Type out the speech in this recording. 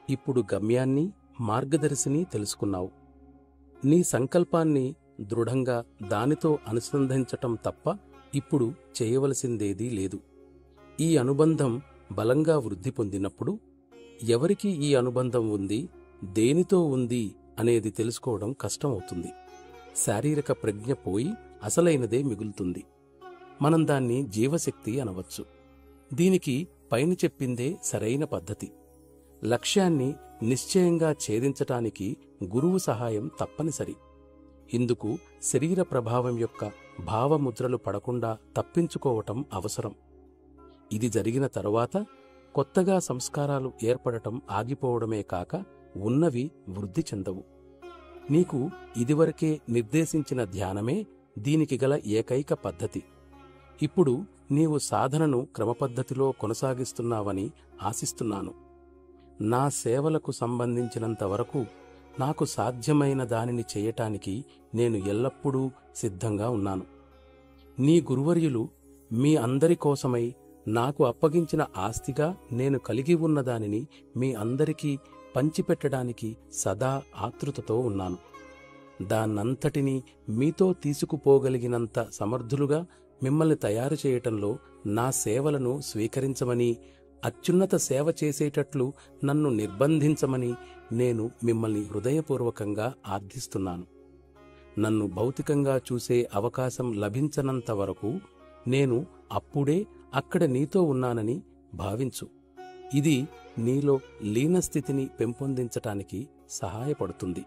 ఇప్పుడు గమ్యాన్ని, మార్గదర్శిని తెలుసుకున్నావు. నీ సంకల్పాన్ని దృఢంగా దానితో అనుసంధించటం తప్ప ఇప్పుడు చేయవలసిందేదీ లేదు. ఈ అనుబంధం బలంగా వృద్ధి పొందినప్పుడు ఎవరికి ఈ అనుబంధం ఉంది, దేనితో ఉంది అనేది తెలుసుకోవడం కష్టమవుతుంది. శారీరక ప్రజ్ఞ పోయి అసలైనదే మిగులుతుంది. మనం దాన్ని జీవశక్తి అనవచ్చు. దీనికి పైన చెప్పిందే సరైన పద్ధతి. లక్ష్యాన్ని నిశ్చయంగా ఛేదించటానికి గురువు సహాయం తప్పనిసరి. ఇందుకు శరీర ప్రభావం యొక్క భావముద్రలు పడకుండా తప్పించుకోవటం అవసరం. ఇది జరిగిన తరువాత కొత్తగా సంస్కారాలు ఏర్పడటం ఆగిపోవడమే కాక ఉన్నవి వృద్ధి చెందవు. నీకు ఇదివరకే నిర్దేశించిన ధ్యానమే దీనికి గల ఏకైక పద్ధతి. ఇప్పుడు నీవు సాధనను క్రమపద్ధతిలో కొనసాగిస్తున్నావని ఆశిస్తున్నాను. నా సేవలకు సంబంధించినంతవరకు నాకు సాధ్యమైన దానిని చేయటానికి నేను ఎల్లప్పుడూ సిద్ధంగా ఉన్నాను. నీ గురువర్యులు మీ అందరి కోసమై నాకు అప్పగించిన ఆస్తిగా నేను కలిగి ఉన్న దానిని మీ అందరికీ పంచిపెట్టడానికి సదా ఆతృతతో ఉన్నాను. దాన్నంతటినీ మీతో తీసుకుపోగలిగినంత సమర్థులుగా మిమ్మల్ని తయారు చేయటంలో నా సేవలను స్వీకరించమని, అత్యున్నత సేవ చేసేటట్లు నన్ను నిర్బంధించమని నేను మిమ్మల్ని హృదయపూర్వకంగా ఆర్థిస్తున్నాను. నన్ను భౌతికంగా చూసే అవకాశం లభించనంత వరకు నేను అప్పుడే అక్కడ నీతో ఉన్నానని భావించు. ఇది నీలో లీనస్థితిని పెంపొందించటానికి సహాయపడుతుంది.